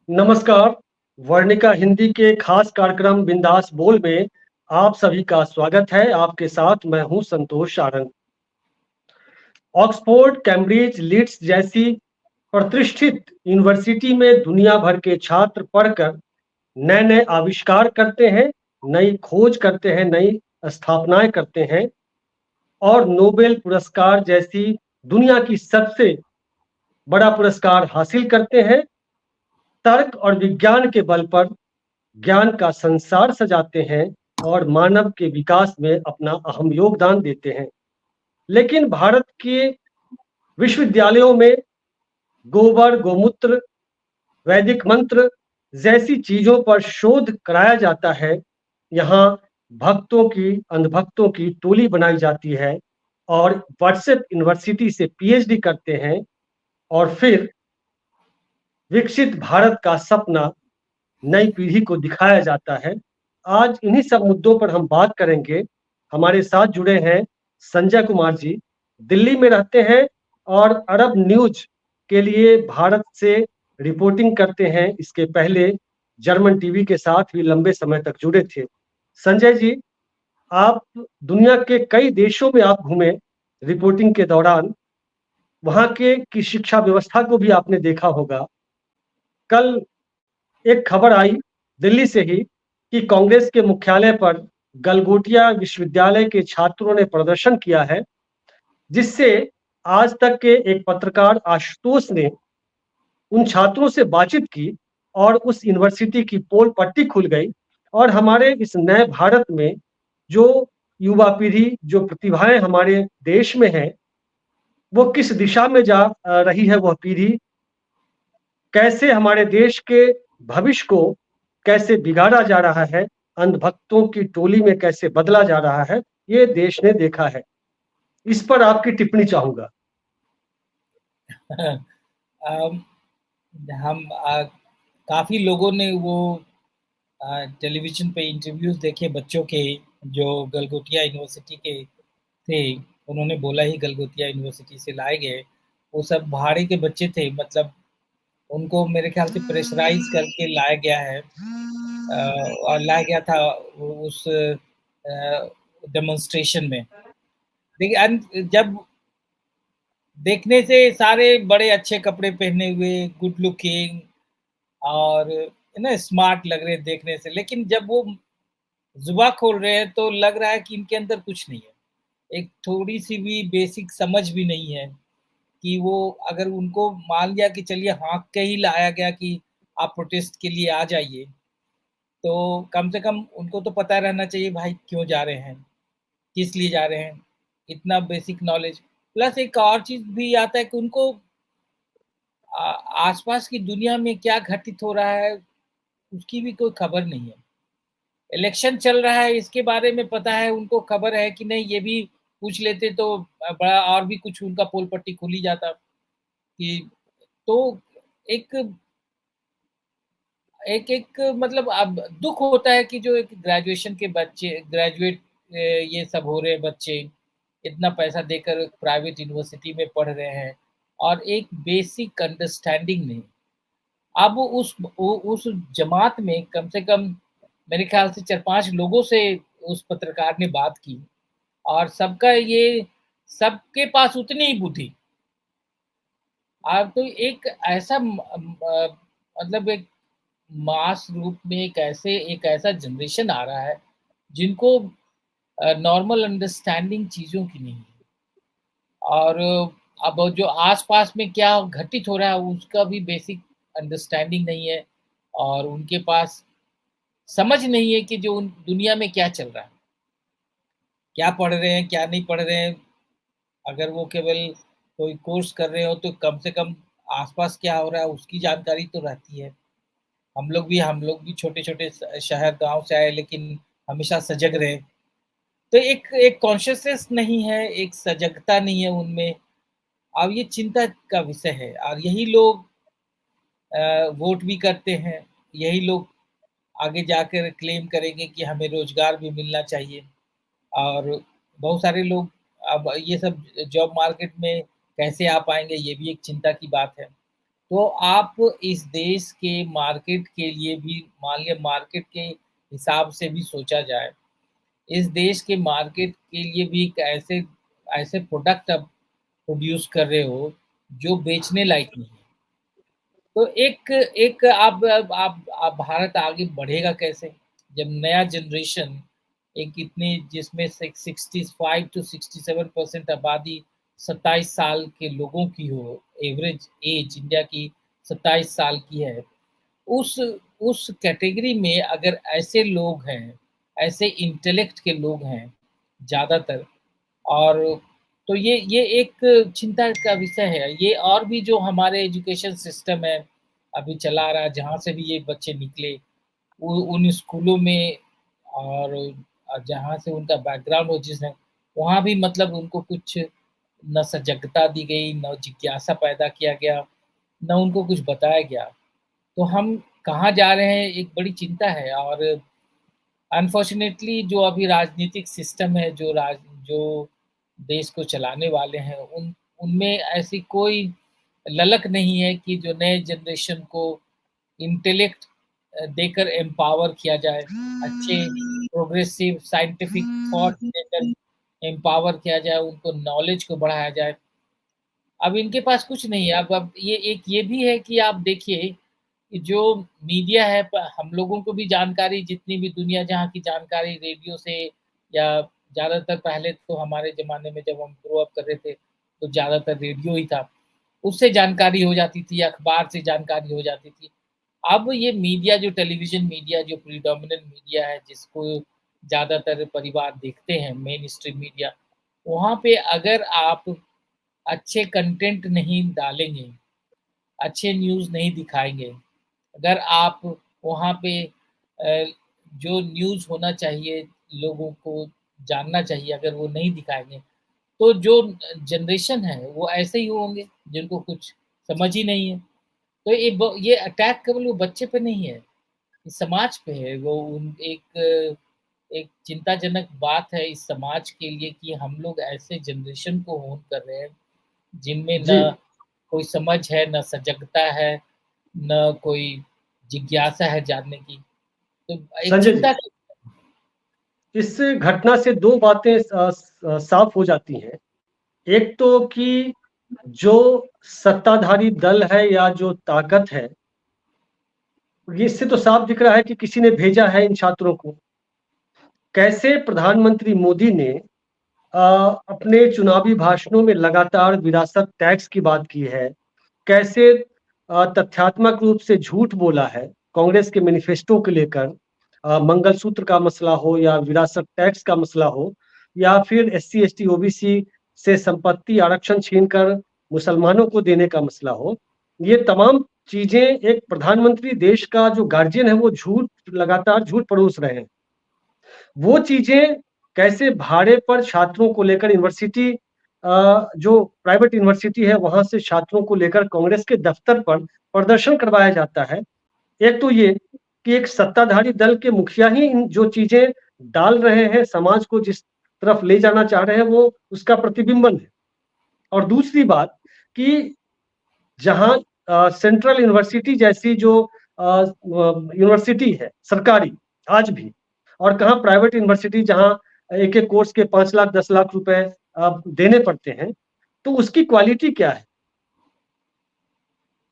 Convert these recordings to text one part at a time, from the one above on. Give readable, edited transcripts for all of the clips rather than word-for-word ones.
नमस्कार। वर्णिका हिंदी के खास कार्यक्रम बिंदास बोल में आप सभी का स्वागत है। आपके साथ मैं हूं संतोष सारंग। ऑक्सफोर्ड, कैम्ब्रिज, लीड्स जैसी प्रतिष्ठित यूनिवर्सिटी में दुनिया भर के छात्र पढ़कर नए नए आविष्कार करते हैं, नई खोज करते हैं, नई स्थापनाएं करते हैं और नोबेल पुरस्कार जैसी दुनिया की सबसे बड़ा पुरस्कार हासिल करते हैं। तर्क और विज्ञान के बल पर ज्ञान का संसार सजाते हैं और मानव के विकास में अपना अहम योगदान देते हैं। लेकिन भारत के विश्वविद्यालयों में गोबर, गोमूत्र, वैदिक मंत्र जैसी चीजों पर शोध कराया जाता है। यहाँ भक्तों की, अंधभक्तों की टोली बनाई जाती है और व्हाट्सएप यूनिवर्सिटी से पीएचडी करते हैं और फिर विकसित भारत का सपना नई पीढ़ी को दिखाया जाता है। आज इन्हीं सब मुद्दों पर हम बात करेंगे। हमारे साथ जुड़े हैं संजय कुमार जी, दिल्ली में रहते हैं और अरब न्यूज के लिए भारत से रिपोर्टिंग करते हैं। इसके पहले जर्मन टीवी के साथ भी लंबे समय तक जुड़े थे। संजय जी, आप दुनिया के कई देशों में आप घूमे रिपोर्टिंग के दौरान। वहां के की शिक्षा व्यवस्था को भी आपने देखा होगा। कल एक खबर आई दिल्ली से ही कि कांग्रेस के मुख्यालय पर गलगोटिया विश्वविद्यालय के छात्रों ने प्रदर्शन किया है, जिससे आज तक के एक पत्रकार आशुतोष ने उन छात्रों से बातचीत की और उस यूनिवर्सिटी की पोल पट्टी खुल गई। और हमारे इस नए भारत में जो युवा पीढ़ी, जो प्रतिभाएं हमारे देश में है, वो किस दिशा में जा रही है, वह पीढ़ी कैसे हमारे देश के भविष्य को कैसे बिगाड़ा जा रहा है, अंधभक्तों की टोली में कैसे बदला जा रहा है, ये देश ने देखा है। इस पर आपकी टिप्पणी चाहूंगा। अम, हम काफ़ी लोगों ने वो टेलीविज़न पे इंटरव्यूज़ देखे बच्चों के, जो गलगोटिया यूनिवर्सिटी के थे। उन्होंने बोला ही गलगोटिया यूनिवर्सिटी से लाए गए। वो सब भाड़े के बच्चे थे, मतलब उनको मेरे ख्याल से प्रेशराइज़ करके लाया गया है। और लाया गया था उस डेमोन्स्ट्रेशन में। देखिए जब देखने से सारे बड़े अच्छे कपड़े पहने हुए, गुड लुकिंग और स्मार्ट लग रहे हैं देखने से, लेकिन जब वो जुबा खोल रहे हैं तो लग रहा है कि इनके अंदर कुछ नहीं है। एक थोड़ी-सी भी बेसिक समझ भी नहीं है कि वो, अगर उनको मान लिया कि चलिए हाँक के ही लाया गया कि आप प्रोटेस्ट के लिए आ जाइए, तो कम से कम उनको तो पता रहना चाहिए भाई क्यों जा रहे हैं, किस लिए जा रहे हैं, इतना बेसिक नॉलेज। प्लस एक और चीज़ भी आता है कि उनको आसपास की दुनिया में क्या घटित हो रहा है, उसकी भी कोई खबर नहीं है। इलेक्शन चल रहा है, इसके बारे में पता है, उनको खबर है कि नहीं, ये भी पूछ लेते तो बड़ा और भी कुछ उनका पोल पट्टी खुल ही जाता कि। तो एक एक एक मतलब अब दुःख होता है कि जो एक ग्रेजुएशन के बच्चे, ग्रेजुएट ये सब हो रहे हैं बच्चे, इतना पैसा देकर प्राइवेट यूनिवर्सिटी में पढ़ रहे हैं और एक बेसिक अंडरस्टैंडिंग नहीं। अब उस जमात में कम से कम मेरे ख़्याल से 4-5 लोगों से उस पत्रकार ने बात की और सबके पास उतनी ही बुद्धि। अब तो एक ऐसा मतलब एक मास रूप में एक ऐसा जनरेशन आ रहा है जिनको नॉर्मल अंडरस्टैंडिंग चीज़ों की नहीं है। और अब जो आस-पास में क्या घटित हो रहा है उसका भी बेसिक अंडरस्टैंडिंग नहीं है और उनके पास समझ नहीं है कि जो दुनिया में क्या चल रहा है, क्या पढ़ रहे हैं, क्या नहीं पढ़ रहे हैं। अगर वो केवल कोई कोर्स कर रहे हो तो कम से कम आस-पास क्या हो रहा है उसकी जानकारी तो रहती है। हम लोग भी छोटे-छोटे शहर गाँव से आए, लेकिन हमेशा सजग रहे। तो एक एक कॉन्शियसनेस नहीं है, एक सजगता नहीं है उनमें। अब ये चिंता का विषय है और यही लोग वोट भी करते हैं, यही लोग आगे जाकर क्लेम करेंगे कि हमें रोज़गार भी मिलना चाहिए। और बहुत सारे लोग अब ये सब जॉब मार्केट में कैसे आ पाएँगे, ये भी एक चिंता की बात है। तो आप इस देश के मार्केट के लिए भी मान लिया मार्केट के हिसाब से भी सोचा जाए, इस देश के मार्केट के लिए भी एक ऐसे ऐसे प्रोडक्ट आप प्रोड्यूस कर रहे हो, जो बेचने लायक नहीं है। तो एक एक आप भारत आगे बढ़ेगा कैसे? जब नया जनरेशन एक इतनी जिसमें से 65 टू 67% आबादी 27 साल के लोगों की हो, एवरेज एज इंडिया की 27 साल की है। उस उस कैटेगरी में अगर ऐसे लोग हैं, ऐसे इंटेलेक्ट के लोग हैं ज़्यादातर, और तो ये एक चिंता का विषय है। ये और भी जो हमारे एजुकेशन सिस्टम है, अभी चला आ रहा है, जहाँ से भी ये बच्चे निकले, उ उन स्कूलों में और जहाँ से उनका बैकग्राउंड हो जिसने वहाँ भी मतलब उनको कुछ न सजगता दी गई, न जिज्ञासा पैदा किया गया, न उनको कुछ बताया गया। तो हम कहाँ जा रहे हैं, एक बड़ी चिंता है। और अनफॉर्चुनेटली जो अभी राजनीतिक सिस्टम है, जो देश को चलाने वाले हैं, उनमें ऐसी कोई ललक नहीं है कि जो नए जनरेशन को इंटेलेक्ट देकर एम्पावर किया जाए, अच्छे प्रोग्रेसिव साइंटिफिक थॉट देकर एम्पावर किया जाए, उनको नॉलेज को बढ़ाया जाए। अब इनके पास कुछ नहीं है। अब ये भी है कि आप देखिए कि जो मीडिया है, हम लोगों को भी जानकारी, जितनी भी दुनिया जहाँ की जानकारी रेडियो से, या ज़्यादातर पहले तो हमारे ज़माने में जब हम ग्रो अप कर रहे थे, तो ज़्यादातर रेडियो ही था। उससे जानकारी हो जाती थी, अखबार से जानकारी हो जाती थी। अब ये मीडिया, जो टेलीविज़न मीडिया, जो प्रीडोमिनेंट मीडिया है, जिसको ज़्यादातर परिवार देखते हैं, मेन स्ट्रीम मीडिया, वहाँ पे अगर आप अच्छे कंटेंट नहीं डालेंगे, अच्छे न्यूज़ नहीं दिखाएँगे, अगर आप वहाँ पे जो न्यूज़ होना चाहिए, लोगों को जानना चाहिए, अगर वो नहीं दिखाएँगे, तो जो जनरेशन है, वो ऐसे ही होंगे, जिनको कुछ समझ ही नहीं है। तो ये अटैक केवल वो बच्चे पे नहीं है, ये समाज पे है। वो उन एक चिंताजनक बात है इस समाज के लिए कि हम लोग ऐसे जनरेशन को ओन कर रहे हैं, जिनमें जी, ना कोई समझ है, ना सजगता है, ना कोई जिज्ञासा है जानने की। तो एक संजय जी, चिंता की। इस घटना से 2 बातें साफ हो जाती हैं। एक तो कि जो सत्ताधारी दल है या जो ताकत है, इससे तो साफ दिख रहा है कि किसी ने भेजा है इन छात्रों को। कैसे प्रधानमंत्री मोदी ने अपने चुनावी भाषणों में लगातार विरासत टैक्स की बात की है, कैसे तथ्यात्मक रूप से झूठ बोला है कांग्रेस के मैनिफेस्टो को लेकर, मंगलसूत्र का मसला हो या विरासत टैक्स का मसला हो, या फिर एससी एसटी ओबीसी से संपत्ति आरक्षण छीनकर मुसलमानों को देने का मसला हो। ये तमाम चीजें, एक प्रधानमंत्री देश का जो गार्जियन है वो झूठ, लगातार झूठ परोस रहे हैं। वो चीजें कैसे भाड़े पर छात्रों को लेकर यूनिवर्सिटी, जो प्राइवेट यूनिवर्सिटी है वहां से छात्रों को लेकर कांग्रेस के दफ्तर पर प्रदर्शन करवाया जाता है। एक तो ये कि एक सत्ताधारी दल के मुखिया ही इन जो चीजें डाल रहे हैं, समाज को जिस तरफ ले जाना चाह रहे हैं, वो उसका प्रतिबिंबन है। और दूसरी बात कि जहां सेंट्रल यूनिवर्सिटी जैसी जो यूनिवर्सिटी है सरकारी आज भी, और कहाँ प्राइवेट यूनिवर्सिटी जहां एक एक कोर्स के 5 लाख 10 लाख रुपए देने पड़ते हैं, तो उसकी क्वालिटी क्या है,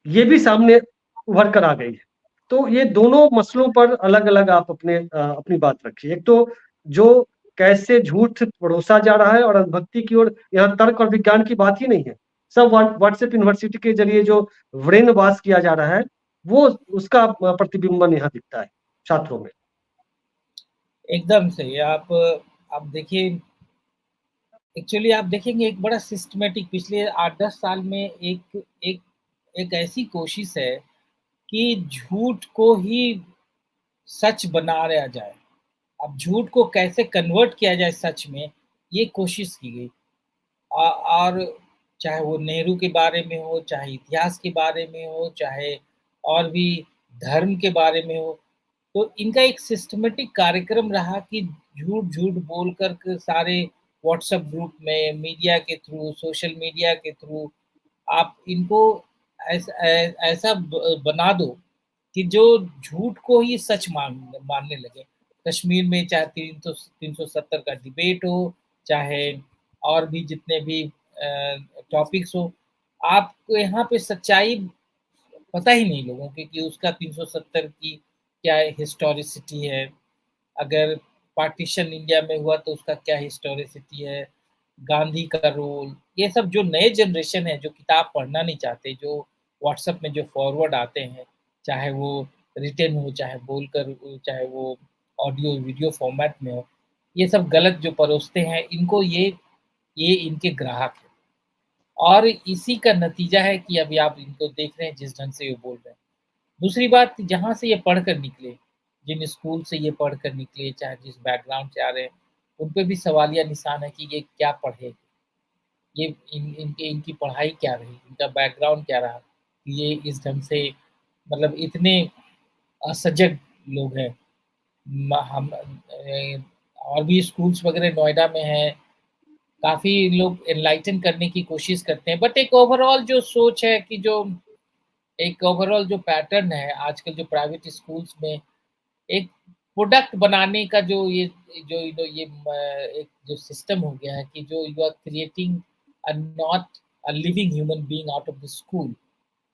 ये भी सामने उभर कर आ गई है। तो ये दोनों मसलों पर अलग अलग आप अपनी बात रखिए। एक तो जो कैसे झूठ परोसा जा रहा है, और अंधभक्ति की ओर, यहाँ तर्क और विज्ञान की बात ही नहीं है। सब व्हाट्सएप यूनिवर्सिटी के जरिए जो ब्रेन वाश किया जा रहा है, वो उसका प्रतिबिंबन यहाँ दिखता है छात्रों में। एकदम सही। आप देखिए, एक्चुअली आप देखेंगे एक बड़ा सिस्टमैटिक पिछले 8-10 साल में एक एक ऐसी कोशिश है कि झूठ को ही सच बनाया जाए। अब झूठ को कैसे कन्वर्ट किया जाए सच में, ये कोशिश की गई। और चाहे वो नेहरू के बारे में हो, चाहे इतिहास के बारे में हो, चाहे और भी धर्म के बारे में हो, तो इनका एक सिस्टमैटिक कार्यक्रम रहा कि झूठ-झूठ बोल कर के सारे व्हाट्सएप ग्रुप में, मीडिया के थ्रू, सोशल मीडिया के थ्रू आप इनको ऐसा बना दो कि जो झूठ को ही सच मानने लगे। कश्मीर में चाहे 370 का डिबेट हो, चाहे और भी जितने भी टॉपिक्स हो, आपको यहाँ पे सच्चाई पता ही नहीं लोगों के कि उसका 370 की क्या हिस्टोरिसिटी है। अगर पार्टीशन इंडिया में हुआ तो उसका क्या हिस्टोरिसिटी है, गांधी का रोल, ये सब जो नए जनरेशन है, जो किताब पढ़ना नहीं चाहते, जो व्हाट्सएप में जो फॉरवर्ड आते हैं, चाहे वो रिटन हो, चाहे बोलकर हो, चाहे वो ऑडियो वीडियो फॉर्मेट में हो, ये सब गलत जो परोसते हैं, इनको ये इनके ग्राहक हैं। और इसी का नतीजा है कि अभी आप इनको देख रहे हैं जिस ढंग से ये बोल रहे हैं। दूसरी बात, जहाँ से ये पढ़कर निकले, जिन स्कूल से ये पढ़कर निकले, चाहे जिस बैकग्राउंड से आ रहे हैं, उन पे भी सवालिया निशान है कि ये क्या पढ़े, ये इनकी पढ़ाई क्या रही, इनका बैकग्राउंड क्या रहा, कि ये इस ढंग से मतलब इतने असजग लोग हैं। हम और भी स्कूल्स वगैरह नोएडा में हैं, काफ़ी लोग एनलाइटन करने की कोशिश करते हैं, बट एक ओवरऑल जो सोच है कि जो एक ओवरऑल जो पैटर्न है आजकल जो प्राइवेट स्कूल्स में, एक प्रोडक्ट बनाने का जो ये जो ये एक जो सिस्टम हो गया है कि जो you are creating not a living human being out of the school,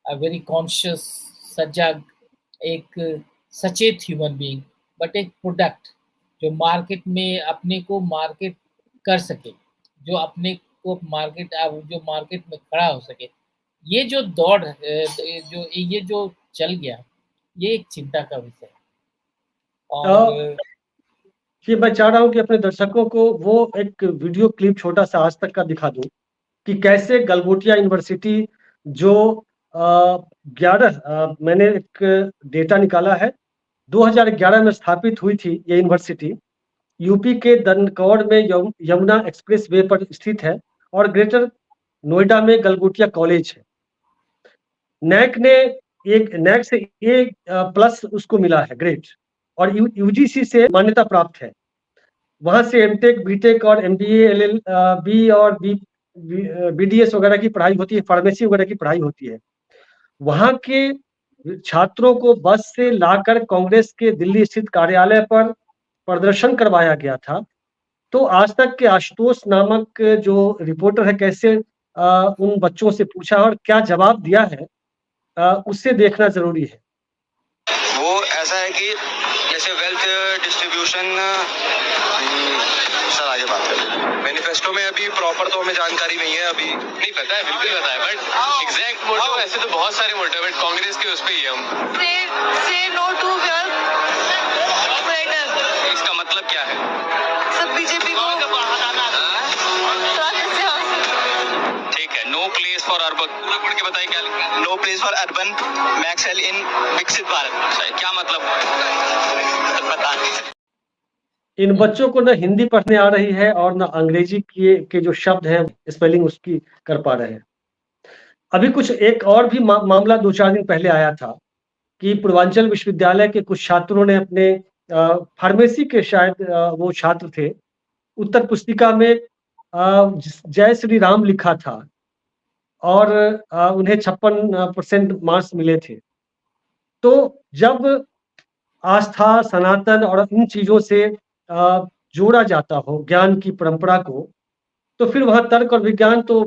a very conscious, सजग, एक सचेत ह्यूमन बीइंग, बट एक प्रोडक्ट जो मार्केट में अपने को मार्केट कर सके, जो अपने को मार्केट जो मार्केट में खड़ा हो सके। ये जो दौड़ ये जो चल गया, ये एक चिंता का विषय है। और ये मैं चाह रहा हूँ कि अपने दर्शकों को वो एक वीडियो क्लिप छोटा सा आज तक का दिखा दूं कि कैसे गलगोटिया यूनिवर्सिटी जो 11 मैंने एक डेटा निकाला है, 2011 में स्थापित हुई थी ये यूनिवर्सिटी। यूपी के दनकौर में यमुना एक्सप्रेस वे पर स्थित है और ग्रेटर नोएडा में गलगोटिया कॉलेज है। नैक से ए प्लस उसको मिला है ग्रेड, और यूजीसी से मान्यता प्राप्त है। वहां से एमटेक, बीटेक और एमबीए, एलएलबी और बीडीएस वगैरह की पढ़ाई होती है, फार्मेसी वगैरह की पढ़ाई होती है। वहां के छात्रों को बस से लाकर कांग्रेस के दिल्ली स्थित कार्यालय पर प्रदर्शन करवाया गया था। तो आज तक के आशुतोष नामक जो रिपोर्टर है, कैसे उन बच्चों से पूछा और क्या जवाब दिया है, उससे देखना जरूरी है। वो ऐसा है कि जैसे वेल्थ डिस्ट्रीब्यूशन, सर आगे बात करें। मैनिफेस्टो में अभी प्रॉपर तो हमें जानकारी नहीं है, अभी नहीं पता है, बिल्कुल पता है, बट एग्जैक्ट मोटिव ऐसे तो बहुत सारे मोटिव, बट कांग्रेस के उस पे ही हम से नो टू इसका मतलब क्या है? सब बीजेपी को ठीक है। नो प्लेस फॉर अर्बन, पूरा पढ़ के बताइए क्या लिखा है? नो प्लेस फॉर अर्बन मैक्सेल इन विकसित भारत, क्या मतलब पता नहीं। इन बच्चों को ना हिंदी पढ़ने आ रही है और ना अंग्रेजी के जो शब्द हैं स्पेलिंग उसकी कर पा रहे हैं। अभी कुछ एक और भी मामला 2-4 दिन पहले आया था कि पूर्वांचल विश्वविद्यालय के कुछ छात्रों ने अपने फार्मेसी के शायद वो छात्र थे, उत्तर पुस्तिका में जय श्री राम लिखा था और उन्हें 56% मार्क्स मिले थे। तो जब आस्था, सनातन और इन चीजों से जोड़ा जाता हो ज्ञान की परंपरा को, तो फिर वहां तर्क और विज्ञान तो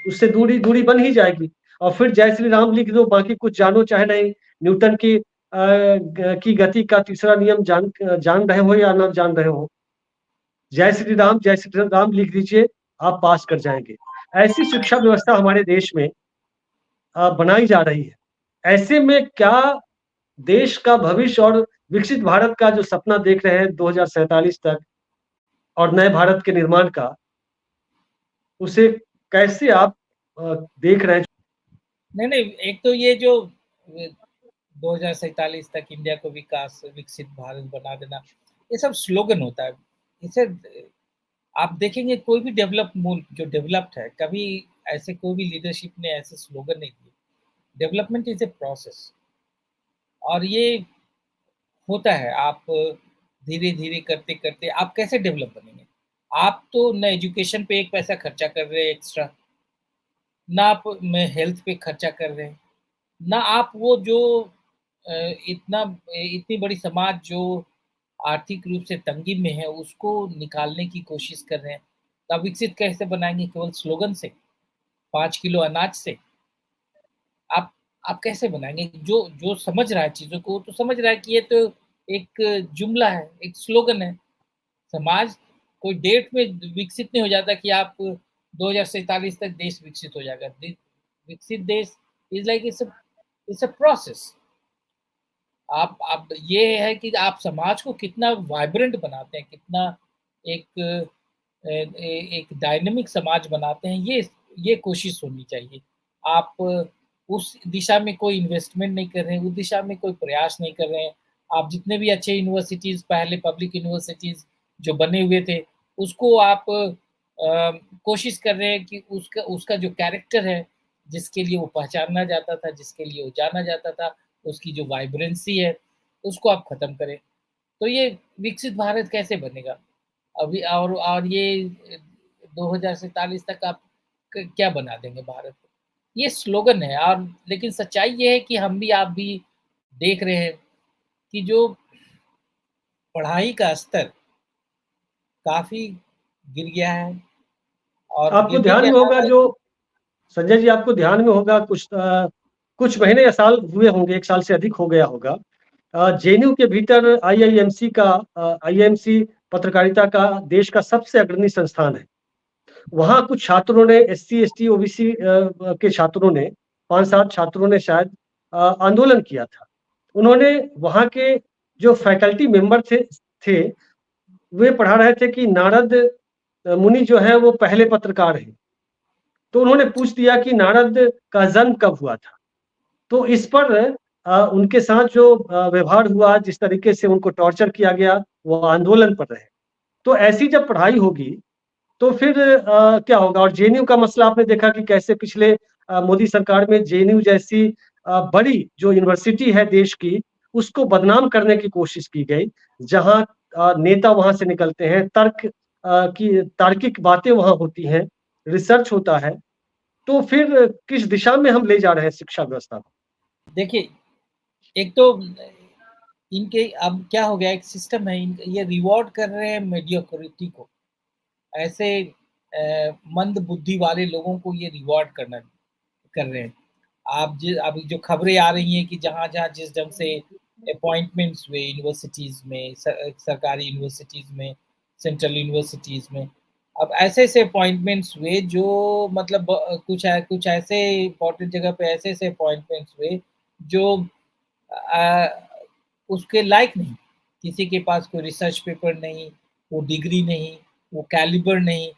उससे दूरी दूरी बन ही जाएगी। और फिर जय श्री राम लिख दो, बाकी कुछ जानो चाहे नहीं, न्यूटन की गति का तीसरा नियम जान रहे हो या ना जान रहे हो, जय श्री राम लिख दीजिए, आप पास कर जाएंगे। ऐसी शिक्षा व्यवस्था हमारे देश में बनाई जा रही है। ऐसे में क्या देश का भविष्य और विकसित भारत का जो सपना देख रहे हैं 2047 तक और नए भारत के निर्माण का, उसे कैसे आप देख रहे हैं? नहीं, एक तो ये जो 2047 तक इंडिया को विकसित भारत बना देना, ये सब स्लोगन होता है। इसे आप देखेंगे कोई भी डेवलप मुल्क जो डेवलप्ड है, कभी ऐसे कोई भी लीडरशिप ने ऐसे स्लोगन नहीं दिए। डेवलपमेंट इज ए प्रोसेस, और ये होता है। आप धीरे धीरे करते करते आप कैसे डेवलप बनेंगे? आप तो न एजुकेशन पे एक पैसा खर्चा कर रहे हैं एक्स्ट्रा, ना आप में हेल्थ पे खर्चा कर रहे हैं, ना आप वो जो इतना इतनी बड़ी समाज जो आर्थिक रूप से तंगी में है उसको निकालने की कोशिश कर रहे हैं। तो आप विकसित कैसे बनाएँगे? केवल स्लोगन से, 5 किलो अनाज से? आप आप कैसे बनाएँगे? जो जो समझ रहा है चीज़ों को, तो समझ रहा है कि ये तो एक जुमला है, एक स्लोगन है। समाज कोई डेट में विकसित नहीं हो जाता कि आप 2047 तक देश विकसित हो जाएगा। विकसित देश is like it's a process. आप ये है कि आप समाज को कितना वाइब्रेंट बनाते हैं, कितना एक एक डायनामिक समाज बनाते हैं, ये कोशिश होनी चाहिए। आप उस दिशा में कोई इन्वेस्टमेंट नहीं कर रहे हैं, उस दिशा में कोई प्रयास नहीं कर रहे हैं। आप जितने भी अच्छे यूनिवर्सिटीज़, पहले पब्लिक यूनिवर्सिटीज़ जो बने हुए थे, उसको आप कोशिश कर रहे हैं कि उसका उसका जो कैरेक्टर है, जिसके लिए वो पहचाना जाता था, जिसके लिए वो जाना जाता था, उसकी जो वाइब्रेंसी है, उसको आप ख़त्म करें। तो ये विकसित भारत कैसे बनेगा? अभी और ये 2047 तक आप क्या बना देंगे भारत को? ये स्लोगन है। और लेकिन सच्चाई ये है कि हम भी आप भी देख रहे हैं कि जो पढ़ाई का स्तर काफ़ी गिर गया है और आपको गिरने ध्यान के में होगा, अलावा जो संजय जी, आपको ध्यान में होगा, कुछ महीने या साल हुए होंगे, 1 साल से अधिक हो गया होगा। जेएनयू के भीतर आईआईएमसी पत्रकारिता का देश का सबसे अग्रणी संस्थान है। वहाँ कुछ छात्रों ने, एससी, एसटी, ओबीसी के छात्रों ने, 5-7 छात्रों ने शायद आंदोलन किया था। उन्होंने वहाँ के जो फैकल्टी मेंबर थे, वे पढ़ा रहे थे कि नारद मुनि जो है वो पहले पत्रकार हैं। तो उन्होंने पूछ दिया कि नारद का जन्म कब हुआ था? तो इस पर उनके साथ जो व्यवहार हुआ, जिस तरीके से उनको टॉर्चर किया गया, वो आंदोलन पर रहे। तो ऐसी जब पढ़ाई होगी, तो फिर क्या होगा? और जेएनयू का मसला आपने देखा कि कैसे पिछले मोदी सरकार में जेएनयू जैसी बड़ी जो यूनिवर्सिटी है देश की, उसको बदनाम करने की कोशिश की गई। जहाँ नेता वहाँ से निकलते हैं, की तार्किक बातें वहाँ होती हैं, रिसर्च होता है। तो फिर किस दिशा में हम ले जा रहे हैं शिक्षा व्यवस्था को? देखिए, एक तो इनके अब क्या हो गया, एक सिस्टम है, ये रिवॉर्ड कर रहे हैं मेडियोक्रिटी को। ऐसे मंद बुद्धि वाले लोगों को ये रिवॉर्ड कर रहे हैं। आप अभी जो खबरें आ रही हैं कि जहाँ-जहाँ जिस ढंग से अपॉइंटमेंट्स हुए यूनिवर्सिटीज़ में, सरकारी यूनिवर्सिटीज़ में, सेंट्रल यूनिवर्सिटीज़ में, अब ऐसे-ऐसे अपॉइंटमेंट्स हुए जो मतलब कुछ ऐसे इम्पोर्टेंट जगह पे ऐसे-ऐसे अपॉइंटमेंट्स हुए जो अ, उसके लायक नहीं। किसी के पास कोई रिसर्च पेपर नहीं, वो डिग्री नहीं, वो कैलिबर नहीं।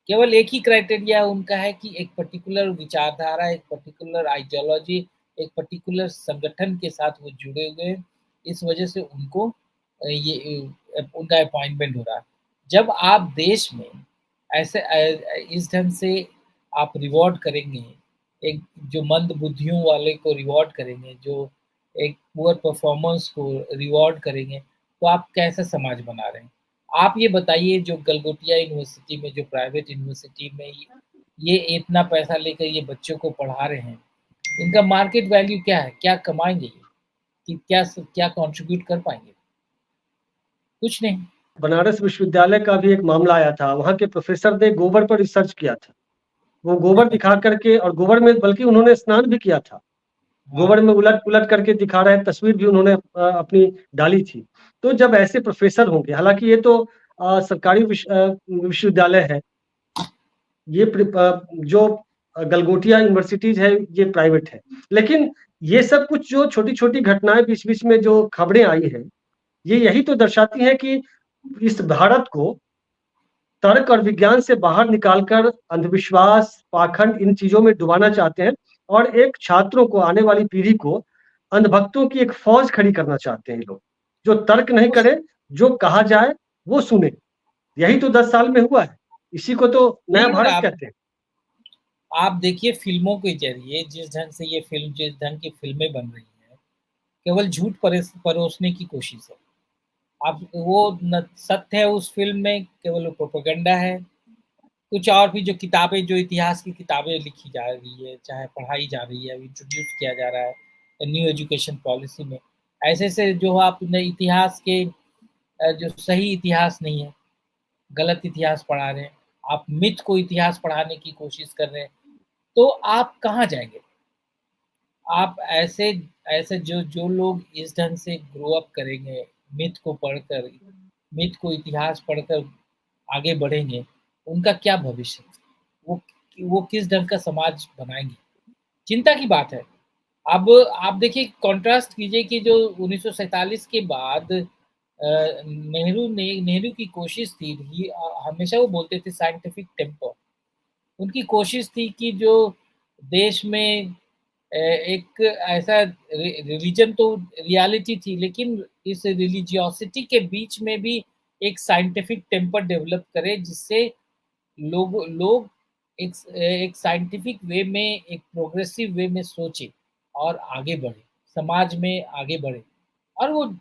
केवल एक ही क्राइटेरिया उनका है कि एक पर्टिकुलर विचारधारा, एक पर्टिकुलर आइडियोलॉजी, एक पर्टिकुलर संगठन के साथ वो जुड़े हुए हैं। इस वजह से उनको उनका अपॉइंटमेंट हो रहा है। जब आप देश में ऐसे इस ढंग से आप रिवॉर्ड करेंगे, एक जो मंद बुद्धियों वाले को रिवॉर्ड करेंगे, जो एक पुअर परफॉर्मेंस को रिवॉर्ड करेंगे, तो आप कैसा समाज बना रहे हैं? आप ये बताइए, जो गलगोटिया यूनिवर्सिटी में, जो प्राइवेट यूनिवर्सिटी में ये इतना पैसा लेकर ये बच्चों को पढ़ा रहे हैं, इनका मार्केट वैल्यू क्या है? क्या कमाएँगे ये? कि क्या कंट्रीब्यूट कर पाएँगे? कुछ नहीं। बनारस विश्वविद्यालय का भी एक मामला आया था। वहाँ के प्रोफ़ेसर ने गोबर पर रिसर्च किया था। वो गोबर दिखा करके, और गोबर में बल्कि उन्होंने स्नान भी किया था। हाँ, गोबर में उलट-पुलट करके दिखा रहे हैं, तस्वीर भी उन्होंने अपनी डाली थी। तो जब ऐसे प्रोफ़ेसर होंगे, हालाँकि ये तो सरकारी विश्वविद्यालय है। ये जो गलगोटिया यूनिवर्सिटीज़ है, ये प्राइवेट है। लेकिन ये सब कुछ जो छोटी-छोटी घटनाएँ बीच-बीच में जो खबरें आई हैं, ये यही तो दर्शाती हैं कि इस भारत को तर्क और विज्ञान से बाहर निकालकर अंधविश्वास, पाखंड, इन चीज़ों में डुबाना चाहते हैं, और एक छात्रों को, आने वाली पीढ़ी को अंधभक्तों की एक फ़ौज खड़ी करना चाहते हैं ये लोग, जो तर्क नहीं उस करे, जो कहा जाए वो सुने। यही तो 10 साल में हुआ है। इसी को तो नया नहीं, और भारत कहते हैं। आप देखिए फ़िल्मों के ज़रिए जिस ढंग की फ़िल्में बन रही हैं, केवल झूठ परोसने की कोशिश है। आप वो न सत्य है उस फ़िल्म में, केवल प्रोपेगेंडा है। कुछ और भी जो किताबें, जो इतिहास की किताबें लिखी जा रही है, चाहे पढ़ाई जा रही है, इंट्रोड्यूस किया जा रहा है न्यू एजुकेशन पॉलिसी में, ऐसे से जो आपने इतिहास के जो सही इतिहास नहीं है, गलत इतिहास पढ़ा रहे हैं, आप मिथ को इतिहास पढ़ाने की कोशिश कर रहे हैं, तो आप कहाँ जाएँगे? आप ऐसे ऐसे जो जो लोग इस ढंग से ग्रो अप करेंगे, मिथ को पढ़कर, मिथ को इतिहास पढ़कर आगे बढ़ेंगे, उनका क्या भविष्य? वो वो किस ढंग का समाज बनाएँगे? चिंता की बात है। अब आप देखिए, कॉन्ट्रास्ट कीजिए कि जो 1947 के बाद नेहरू की कोशिश थी, हमेशा वो बोलते थे साइंटिफिक टेम्पर। उनकी कोशिश थी कि जो देश में एक ऐसा रिलीजन तो रियलिटी थी, लेकिन इस रिलीजियोसिटी के बीच में भी एक साइंटिफिक टेम्पर डेवलप करे, जिससे लोग लोग एक साइंटिफिक वे में, एक प्रोग्रेसिव वे में सोचे और आगे बढ़े, समाज में आगे बढ़े। और वो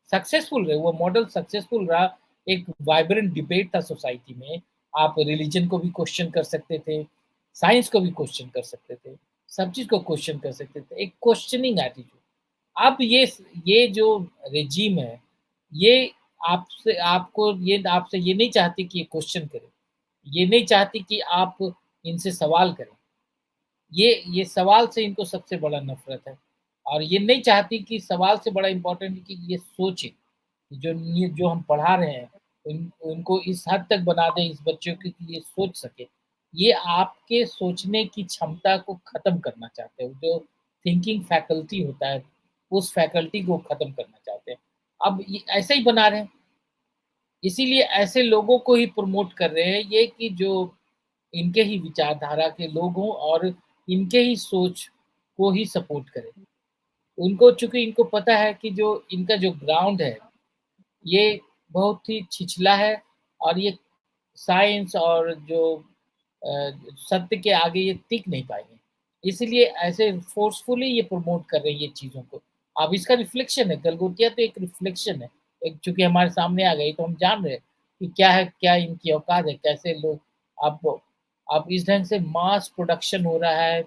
सक्सेसफुल रहे, वो मॉडल सक्सेसफुल रहा। एक वाइब्रेंट डिबेट था सोसाइटी में। आप रिलीजन को भी क्वेश्चन कर सकते थे, साइंस को भी क्वेश्चन कर सकते थे, सब चीज़ को क्वेश्चन कर सकते थे, एक क्वेश्चनिंग एटीट्यूड। अब ये जो रेजीम है, ये आपसे ये नहीं चाहती कि ये क्वेश्चन करें, ये नहीं चाहती कि आप इनसे सवाल करें। ये सवाल से इनको सबसे बड़ा नफ़रत है, और ये नहीं चाहती कि सवाल से बड़ा इम्पोर्टेंट है कि ये सोचें। जो हम पढ़ा रहे हैं, उनको इस हद तक बना दें इस बच्चों की कि ये सोच सके। ये आपके सोचने की क्षमता को ख़त्म करना चाहते हैं, जो थिंकिंग फैकल्टी होता है, उस फैकल्टी को ख़त्म करना चाहते हैं। अब ये ऐसे ही बना रहे हैं, इसीलिए ऐसे लोगों को ही प्रमोट कर रहे हैं ये, कि जो इनके ही विचारधारा के लोग हों और इनके ही सोच को ही सपोर्ट करें। उनको, चूँकि इनको पता है कि जो इनका जो ग्राउंड है, ये बहुत ही छिछला है, और ये साइंस और जो सत्य के आगे ये टिक नहीं पाएँगे। इसीलिए ऐसे फ़ोर्सफुली ये प्रमोट कर रहे हैं ये चीज़ों को। अब इसका रिफ्लेक्शन है, गलगोटिया तो एक रिफ्लेक्शन है। एक चूँकि हमारे सामने आ गई, तो हम जान रहे हैं कि क्या है, क्या इनकी औकात है, कैसे लोग। अब इस ढंग से मास प्रोडक्शन हो रहा है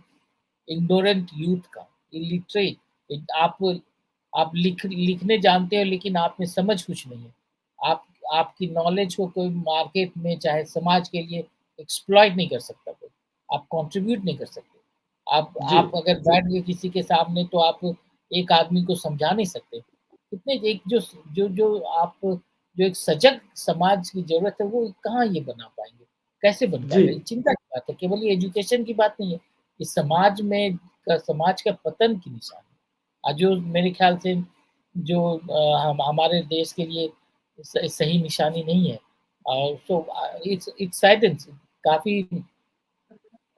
इग्नोरेंट यूथ का, इलिटरेट। आप लिखने जानते हो, लेकिन आप में समझ कुछ नहीं है। आप आपकी नॉलेज को कोई मार्केट में, चाहे समाज के लिए एक्सप्लॉइट नहीं कर सकता कोई। आप कंट्रीब्यूट नहीं कर सकते। जी, आप अगर बैठ गए किसी के सामने, तो आप एक आदमी को समझा नहीं सकते। कितने एक जो आप जो एक सजग समाज की ज़रूरत है, वो कहाँ ये बना पाएँगे? कैसे बन जी। पाएगा? ये चिंता की बात है, केवल ये एजुकेशन की बात नहीं है। इस समाज का पतन की निशानी है। जो मेरे ख़्याल से जो हम हमारे देश के लिए सही निशानी नहीं है। सो इट्स सैडेन्स, काफ़ी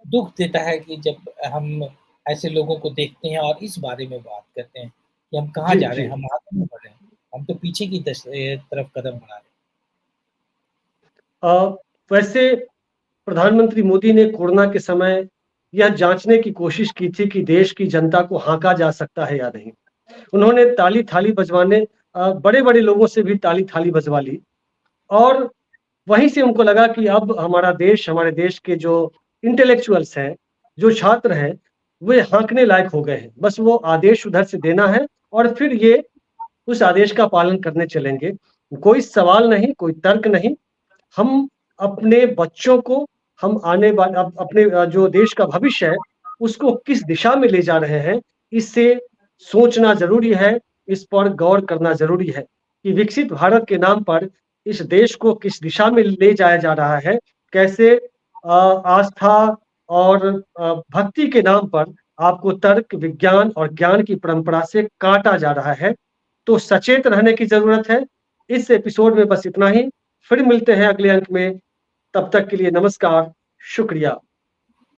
दुःख देता है कि जब हम ऐसे लोगों को देखते हैं और इस बारे में बात करते हैं कि हम कहाँ जी, जा रहे जी। हैं, हम आगे नहीं बढ़ रहे हैं, हम तो पीछे की तरफ कदम बढ़ा रहे हैं। अ, वैसे प्रधानमंत्री मोदी ने कोरोना के समय यह जाँचने की कोशिश की थी कि देश की जनता को हाँका जा सकता है या नहीं। उन्होंने ताली-थाली बजवाने बड़े-बड़े लोगों से भी ताली-थाली बजवा ली, और वहीं से उनको लगा कि अब हमारे देश के जो इंटेलेक्चुअल्स हैं, जो छात्र हैं, वे हाँकने लायक हो गए हैं। बस वो आदेश उधर से देना है, और फिर ये उस आदेश का पालन करने चलेंगे। कोई सवाल नहीं, कोई तर्क नहीं। हम अपने बच्चों को, हम आने वाले अपने जो देश का भविष्य है, उसको किस दिशा में ले जा रहे हैं, इससे सोचना ज़रूरी है, इस पर गौर करना ज़रूरी है कि विकसित भारत के नाम पर इस देश को किस दिशा में ले जाया जा रहा है, कैसे आस्था और भक्ति के नाम पर आपको तर्क, विज्ञान और ज्ञान की परंपरा से काटा जा रहा है। तो सचेत रहने की ज़रूरत है। इस एपिसोड में बस इतना ही। फिर मिलते हैं अगले अंक में। तब तक के लिए नमस्कार, शुक्रिया।